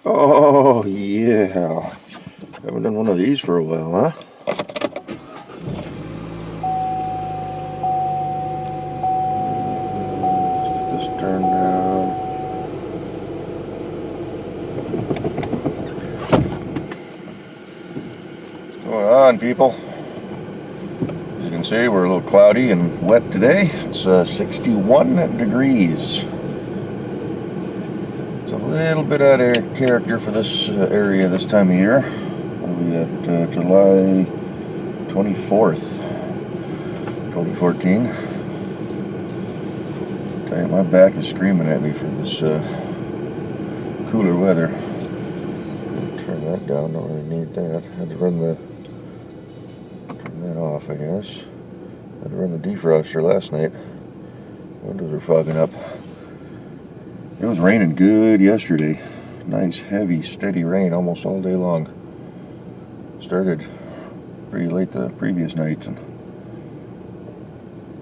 Oh, yeah. Haven't done one of these for a while, huh? Let's get this turned down. What's going on, people? As you can see, we're a little cloudy and wet today. It's 61 degrees. It's a little bit out of character for this area this time of year. We'll be at July 24th, 2014. I tell you, my back is screaming at me for this cooler weather. Turn that down, don't really need that. Had to turn that off, I guess. Had to run the defroster last night. Windows are fogging up. It was raining good yesterday. Nice, heavy, steady rain almost all day long. Started pretty late the previous night, and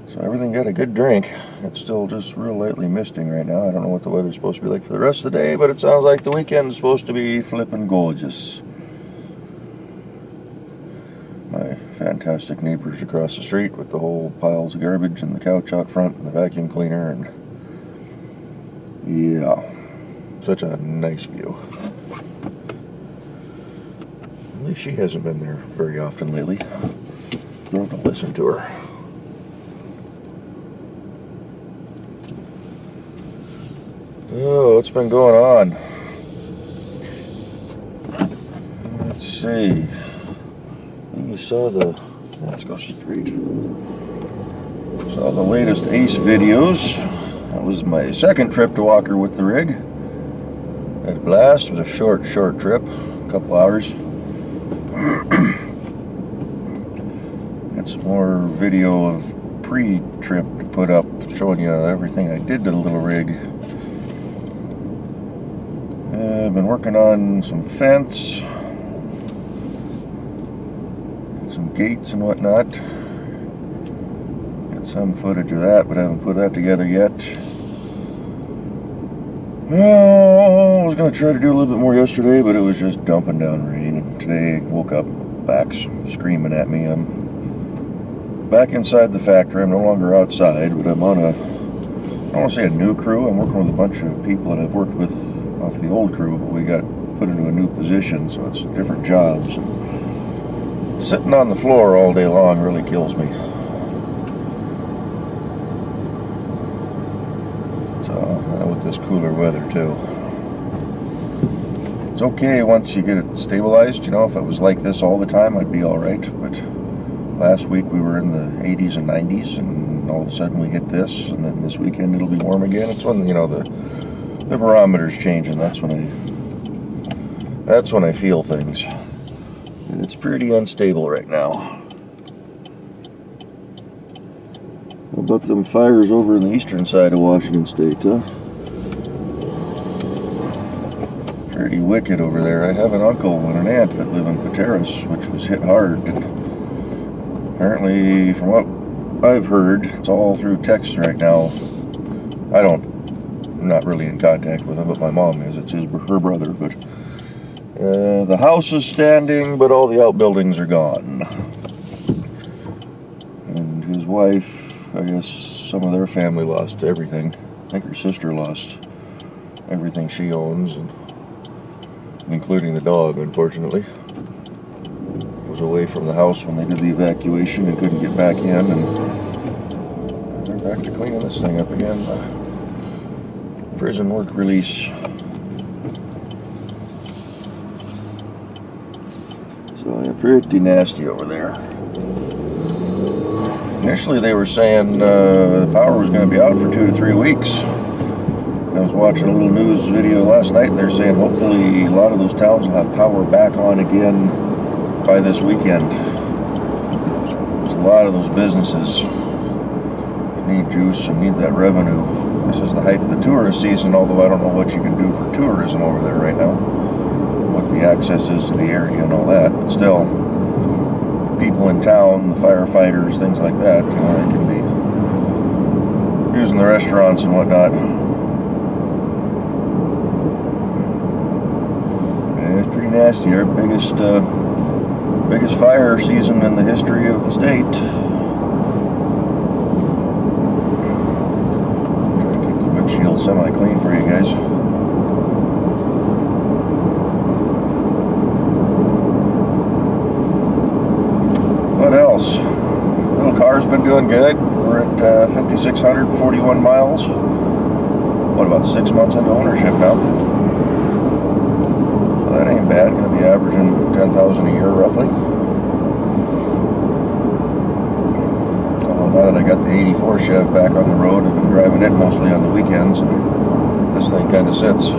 so everything got a good drink. It's still just real lightly misting right now. I don't know what the weather's supposed to be like for the rest of the day, but it sounds like the weekend's supposed to be flippin' gorgeous. My fantastic neighbors across the street with the whole piles of garbage and the couch out front and the vacuum cleaner, and yeah, such a nice view. At least she hasn't been there very often lately. Thrilled to listen to her. Oh, what's been going on? Let's see. You saw let's go straight. Saw the latest Ace videos. That was my second trip to Walker with the rig. Had a blast. It was a short trip, a couple hours. Got some more video of pre-trip to put up, showing you everything I did to the little rig. I've been working on some fence, some gates and whatnot. Got some footage of that, but I haven't put that together yet. Well, I was going to try to do a little bit more yesterday, but it was just dumping down rain. And today I woke up, back's screaming at me. I'm back inside the factory. I'm no longer outside, but I'm on I don't want to say a new crew. I'm working with a bunch of people that I've worked with off the old crew, but we got put into a new position, so it's different jobs. And sitting on the floor all day long really kills me. With this cooler weather too. It's okay once you get it stabilized. You know, if it was like this all the time, I'd be all right. But last week we were in the 80s and 90s, and all of a sudden we hit this, and then this weekend it'll be warm again. It's when, you know, the barometer's changing. That's when I feel things. And it's pretty unstable right now. How about them fires over in the eastern side of Washington State, huh? Pretty wicked over there. I have an uncle and an aunt that live in Pateros, which was hit hard. And apparently, from what I've heard, it's all through text right now. I'm not really in contact with him, but my mom is. It's her brother. But the house is standing, but all the outbuildings are gone. And his wife, I guess some of their family lost everything. I think her sister lost everything she owns, and including the dog, unfortunately. Was away from the house when they did the evacuation and couldn't get back in, and they're back to cleaning this thing up again. Prison work release. So yeah, pretty nasty over there. Initially they were saying the power was going to be out for 2 to 3 weeks. I was watching a little news video last night, and they're saying hopefully a lot of those towns will have power back on again by this weekend. There's a lot of those businesses that need juice and need that revenue. This is the height of the tourist season, although I don't know what you can do for tourism over there right now, what the access is to the area and all that, but still, people in town, the firefighters, things like that, you know, they can be using the restaurants and whatnot. pretty nasty. Our biggest fire season in the history of the state. Try to keep the windshield semi-clean for you guys. What else? Little car's been doing good. We're at 5,641 miles. What, about 6 months into ownership now? So that ain't bad. Going to be averaging 10,000 a year roughly. Although now that I got the 84 Chev back on the road, I've been driving it mostly on the weekends, and this thing kind of sits.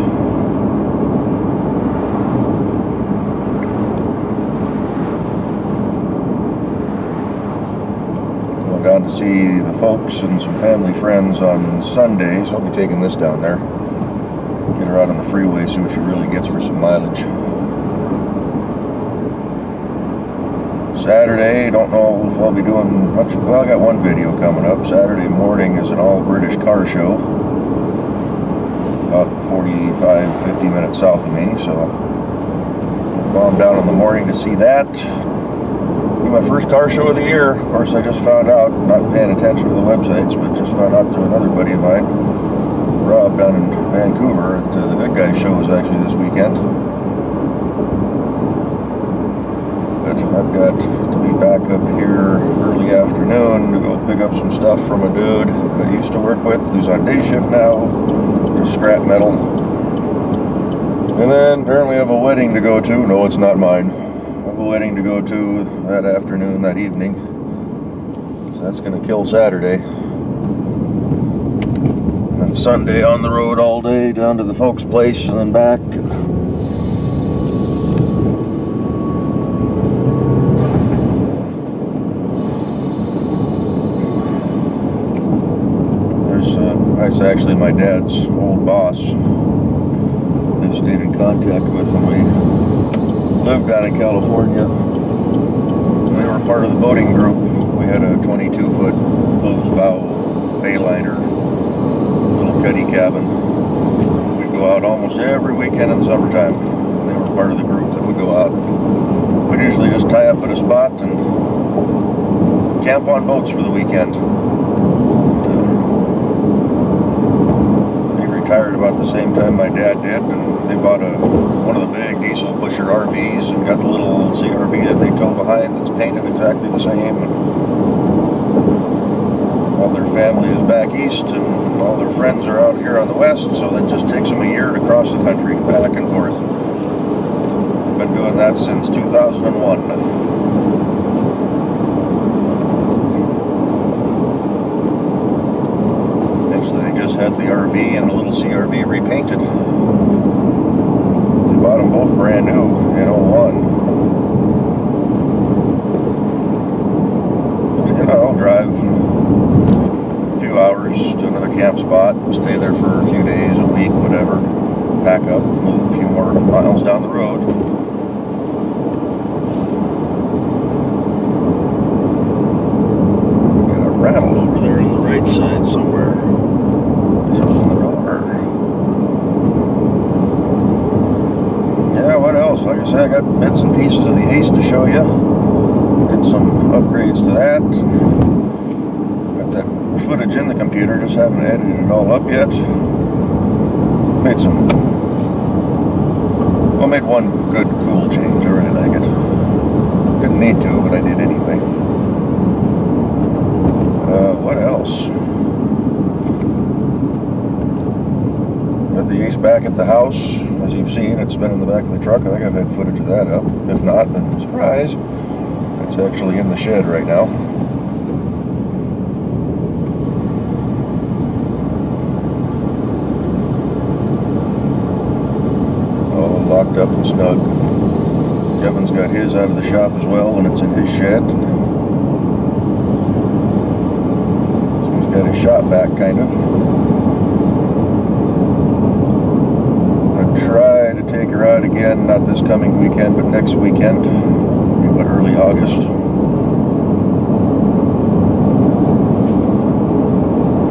Down to see the folks and some family friends on Sunday, so I'll be taking this down there. Get her out on the freeway, see what she really gets for some mileage. Saturday, don't know if I'll be doing much. Well, I got one video coming up. Saturday morning is an all-British car show. About 45-50 minutes south of me, so I'll bomb down in the morning to see that. My first car show of the year. Of course, I just found out, not paying attention to the websites, but just found out through another buddy of mine, Rob, down in Vancouver, at the Good Guys show is actually this weekend. But I've got to be back up here early afternoon to go pick up some stuff from a dude that I used to work with, who's on day shift now, just scrap metal. And then apparently I have a wedding to go to. No, it's not mine. A wedding to go to that afternoon, that evening. So that's going to kill Saturday. And then Sunday on the road all day down to the folks' place and then back. That's actually my dad's old boss. They've stayed in contact with when we lived down in California. We were part of the boating group. We had a 22-foot closed bow bayliner, little cuddy cabin. We'd go out almost every weekend in the summertime. They were part of the group that would go out. We'd usually just tie up at a spot and camp on boats for the weekend. They retired about the same time my dad did, and they bought one of the big diesel pusher RVs and got the little CRV that they tow behind that's painted exactly the same. And all their family is back east and all their friends are out here on the west, so that just takes them a year to cross the country back and forth. I've been doing that since 2001. Actually, they just had the RV and the little CRV repainted. They bought them both brand new in 01. But, I'll drive a few hours to another camp spot, stay there for a few days, a week, whatever, pack up, move a few more miles down the road. Got a rattle over there on the right side somewhere. Yeah, what else? Like I said, I got bits and pieces of the Ace to show you. Did some upgrades to that. Got that footage in the computer, just haven't edited it all up yet. Made one good, cool change. I really like it. Didn't need to, but I did anyway. What else? Got the Ace back at the house. As you've seen, it's been in the back of the truck. I think I've had footage of that up. If not, then surprise. It's actually in the shed right now. All locked up and snug. Kevin's got his out of the shop as well, and it's in his shed. So he's got his shop back, kind of. Try to take her out again, not this coming weekend, but next weekend. Maybe early August.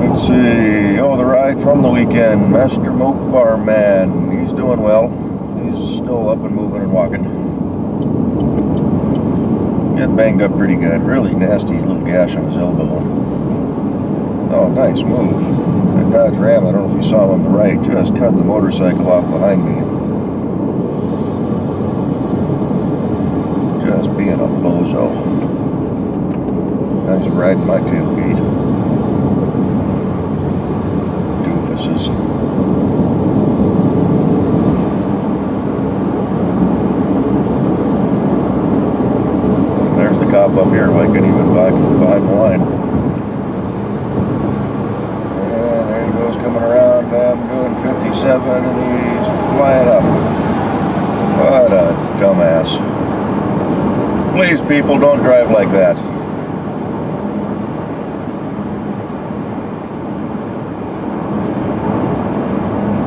Let's see. Oh, the ride from the weekend. Master Moke Barman. He's doing well. he's still up and moving and walking. Got banged up pretty good. Really nasty little gash on his elbow. Oh, nice move. That Dodge Ram, I don't know if you saw him on the right, just cut the motorcycle off behind me. Just being a bozo. Now he's riding my tailgate. Doofuses. There's the cop up here, like anyone back behind the line. And there he goes coming around. I'm doing 57 and he's flying up. What a dumbass. Please, people, don't drive like that.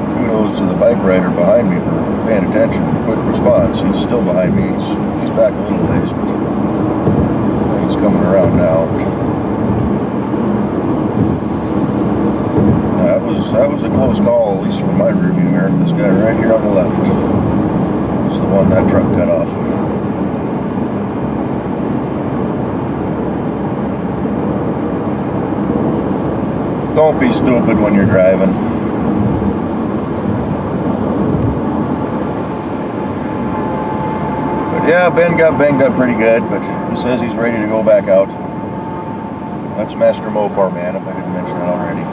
Kudos to the bike rider behind me for paying attention and quick response. He's still behind me. He's back a little ways, but he's coming around now. That was a close call, at least from my rearview mirror. This guy right here on the left is the one that truck cut off. Don't be stupid when you're driving. But yeah, Ben got banged up pretty good, but he says he's ready to go back out. That's Master Mopar Man, if I didn't mention that already.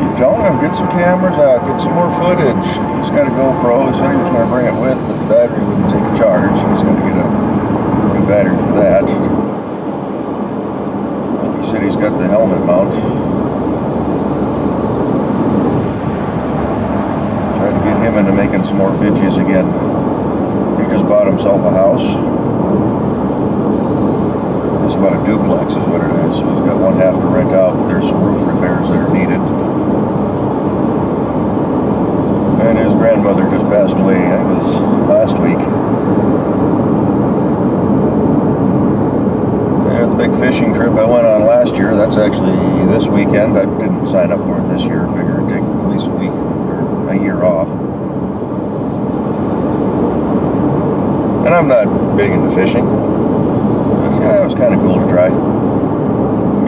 Keep telling him, get some cameras out, get some more footage. He's got a GoPro. He said he was going to bring it with, but the battery wouldn't take a charge. He's going to get a new battery for that. I think he said he's got the helmet mount. Trying to get him into making some more videos again. He just bought himself a house. It's about a duplex is what it is. So he's got one half to rent out, but there's some roof repairs that are needed. And his grandmother just passed away, I think it was last week. And the big fishing trip I went on last year, that's actually this weekend. I didn't sign up for it this year. I figured it'd take at least a week or a year off. And I'm not big into fishing. But yeah, it was kind of cool to try.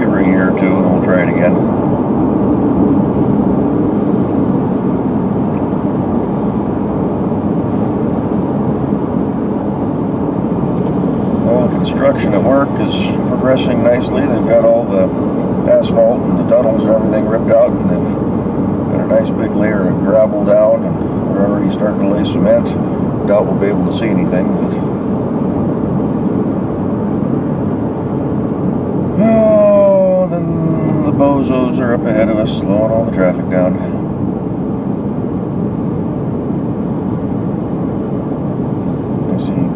Give her a year or two, and then we'll try it again. Construction at work is progressing nicely. They've got all the asphalt and the tunnels and everything ripped out, and they've got a nice big layer of gravel down, and they're already starting to lay cement. Doubt we'll be able to see anything, but oh, then the bozos are up ahead of us, slowing all the traffic down.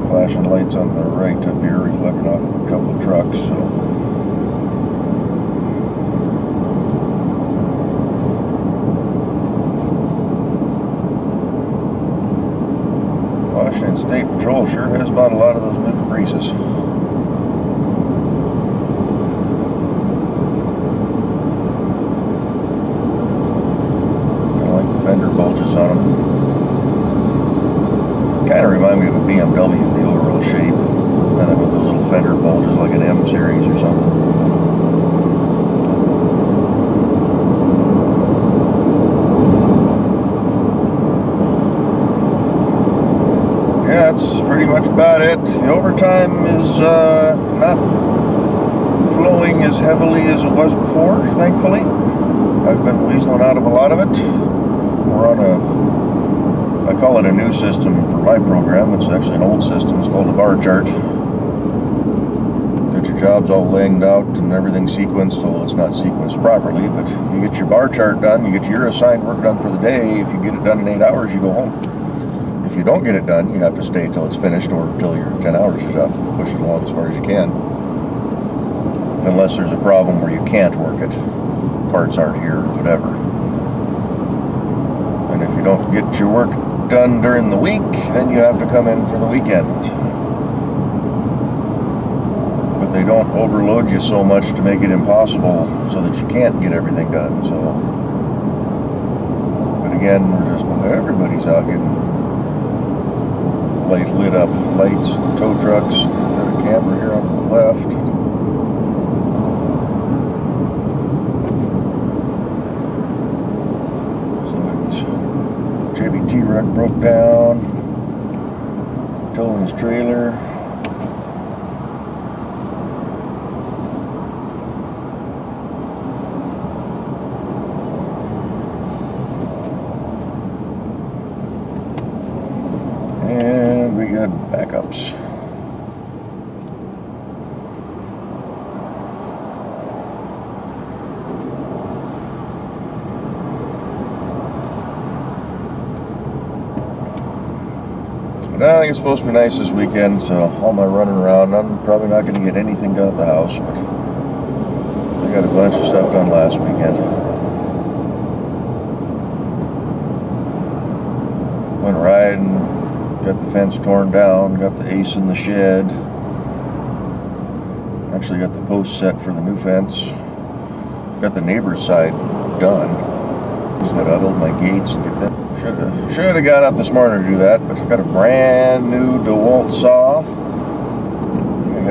Flashing lights on the right up here, reflecting off a couple of trucks. So Washington State Patrol sure has bought a lot of those new Caprices. I like the fender bulges on them. Kind of remind me of a BMW, the overall shape. And then with those little fender bulges like an M series or something. Yeah, that's pretty much about it. The overtime is not flowing as heavily as it was before, thankfully. I've been weaseling out of a lot of it. We're on I call it a new system for my program. It's actually an old system. It's called a bar chart. Get your jobs all laid out and everything sequenced, although it's not sequenced properly, but you get your bar chart done, you get your assigned work done for the day. If you get it done in 8 hours, you go home. If you don't get it done, you have to stay till it's finished or till your 10 hours is up. Push it along as far as you can. Unless there's a problem where you can't work it. Parts aren't here or whatever. And if you don't get your work done during the week, then you have to come in for the weekend. But they don't overload you so much to make it impossible so that you can't get everything done. So, but again, everybody's out getting stoplight lit up. Lights, tow trucks, got a camper here on the left. Somebody's Chevy T-Rex broke down, towing his trailer. And we got backups. But I think it's supposed to be nice this weekend, so all my running around, I'm probably not going to get anything done at the house, but I got a bunch of stuff done last weekend. Went riding, got the fence torn down, got the ace in the shed. Actually got the post set for the new fence. Got the neighbor's side done. Just got to build my gates and get them. Should have got up this morning to do that, but I got a brand new DeWalt saw. I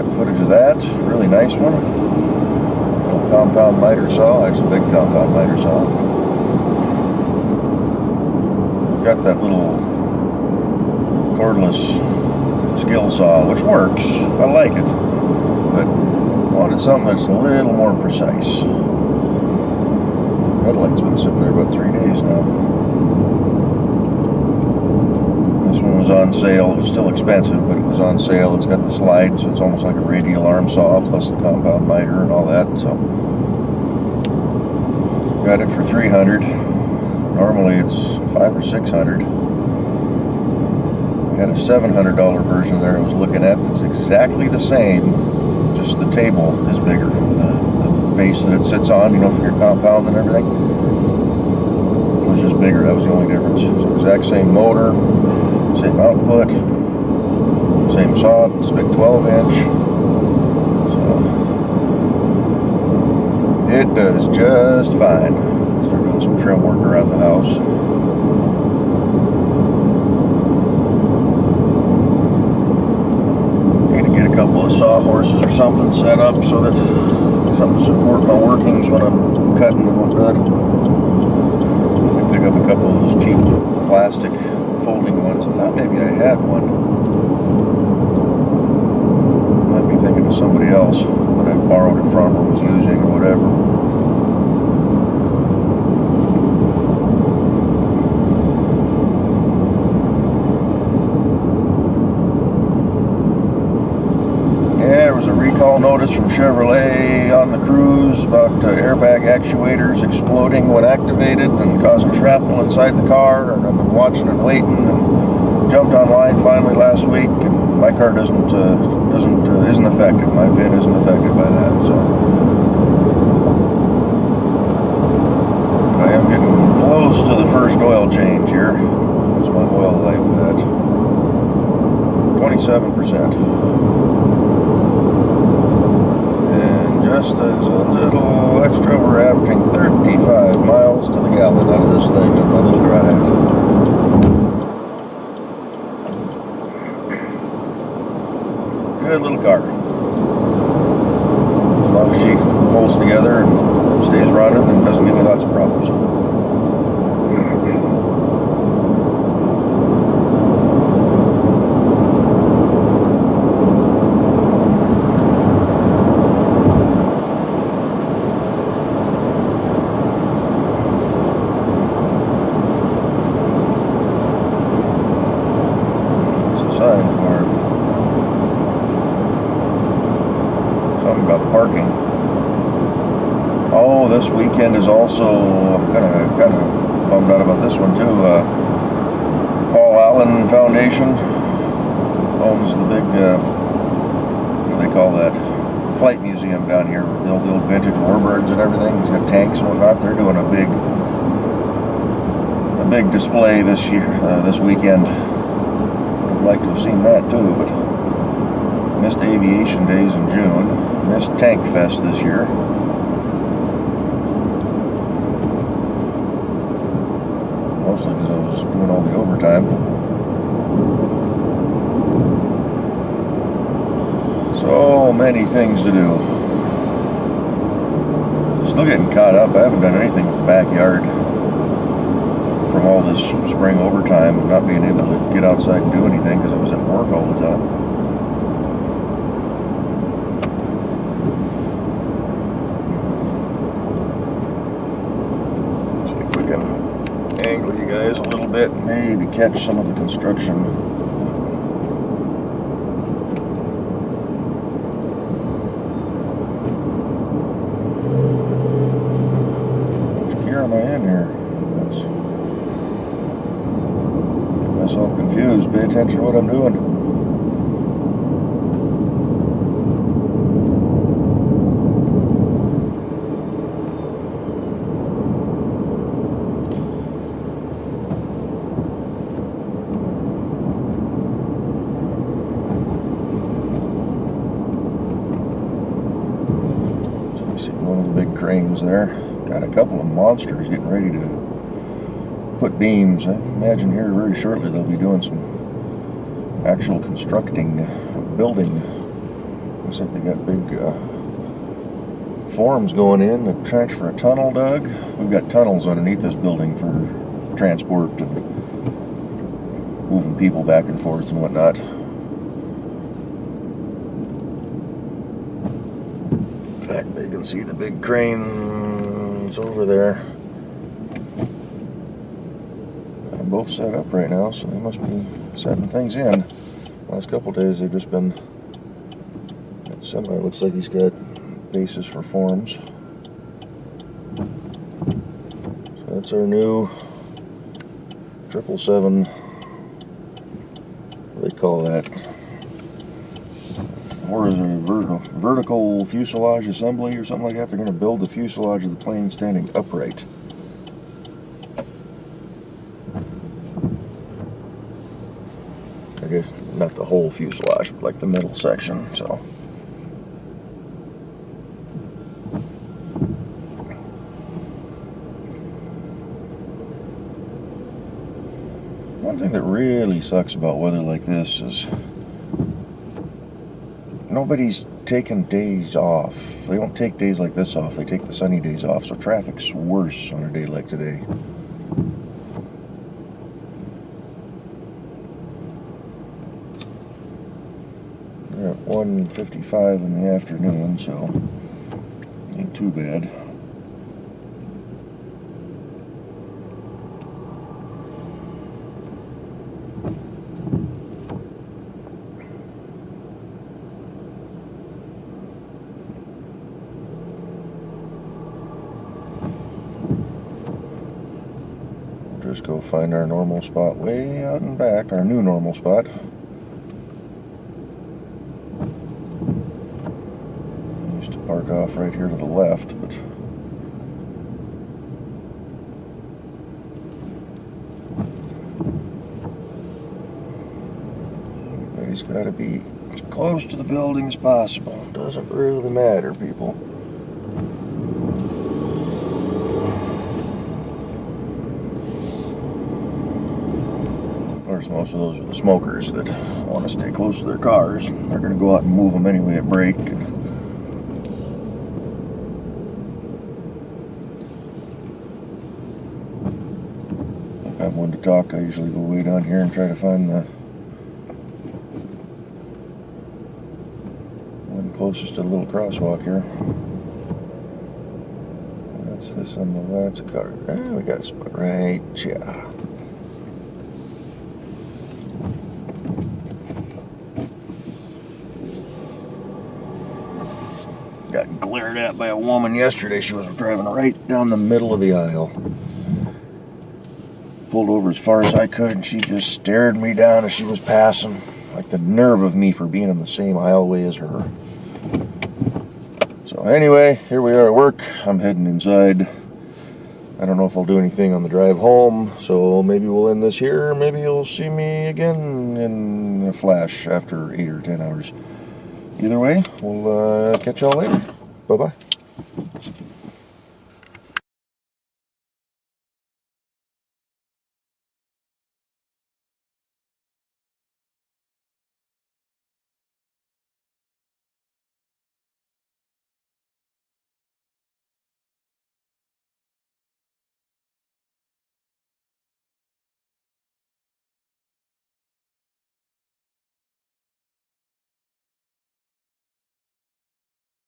got footage of that. Really nice one. Little compound miter saw. It's a big compound miter saw. Got that little cordless skill saw, which works. I like it, but wanted something that's a little more precise. Headlight's been sitting there about 3 days now. This one was on sale. It was still expensive, but it was on sale. It's got the slide, so it's almost like a radial arm saw, plus the compound miter and all that. So got it for $300. Normally it's $500 or $600. I had a $700 version there I was looking at that's exactly the same, just the table is bigger. The base that it sits on, you know, for your compound and everything, it was just bigger. That was the only difference. It's the exact same motor, same output, same saw. It's a big 12-inch. So it does just fine. Start doing some trim work around the house. Get a couple of sawhorses or something set up so that something to support my workings when I'm cutting and whatnot. Let me pick up a couple of those cheap plastic folding ones. I thought maybe I had one. Might be thinking of somebody else that I borrowed it from or was using or whatever. Recall notice from Chevrolet on the Cruise about airbag actuators exploding when activated and causing shrapnel inside the car, and I've been watching and waiting and jumped online finally last week, and my car isn't affected. My VIN isn't affected by that, so I am getting close to the first oil change here. What's my oil life at? 27%. Just as a little extra, we're averaging 35 miles to the gallon out of this thing in my little drive. Good little car. As long as she holds together and stays running and doesn't give me lots of problems. Parking. Oh, this weekend is also, I'm kind of bummed out about this one too. Paul Allen Foundation owns the big, what do they call that? Flight museum down here, the old vintage warbirds and everything. He's got tanks and whatnot. They're doing a big display this year, this weekend. I'd like to have seen that too, but missed Aviation Days in June. Missed Tank Fest this year. Mostly because I was doing all the overtime. So many things to do. Still getting caught up. I haven't done anything with the backyard from all this spring overtime and not being able to get outside and do anything because I was at work all the time. Let's see if we can angle you guys a little bit and maybe catch some of the construction. Am I in here? Let's get myself confused. Pay attention to what I'm doing. So you see one of the big cranes there. Got a couple of monsters getting ready to put beams. I imagine here very shortly they'll be doing some actual constructing of building. Looks like they got big forms going in, a trench for a tunnel dug. We've got tunnels underneath this building for transport and moving people back and forth and whatnot. In fact, they can see the big cranes over there. Got them both set up right now, so they must be setting things in. Last couple days they've just been. That semi looks like he's got bases for forms. So that's our new 777. What do they call that? Or is it a vertical fuselage assembly or something like that? They're going to build the fuselage of the plane standing upright. I guess not the whole fuselage, but like the middle section. So one thing that really sucks about weather like this is nobody's taking days off. They don't take days like this off. They take the sunny days off. So traffic's worse on a day like today. We're at 1:55 in the afternoon, so ain't too bad. Just go find our normal spot way out and back, our new normal spot. I used to park off right here to the left, but everybody's got to be as close to the building as possible. Doesn't really matter, people. Most of those are the smokers that want to stay close to their cars. They're going to go out and move them anyway at break. If I'm one to talk, I usually go way down here and try to find the one closest to the little crosswalk here. That's this on the left. It's a car. We got a spot right, yeah. Got glared at by a woman yesterday. She was driving right down the middle of the aisle. Pulled over as far as I could, and she just stared me down as she was passing. Like the nerve of me for being in the same aisleway as her. So anyway, here we are at work. I'm heading inside. I don't know if I'll do anything on the drive home, so maybe we'll end this here. Maybe you'll see me again in a flash after 8 or 10 hours. Either way, we'll catch y'all later. Bye-bye.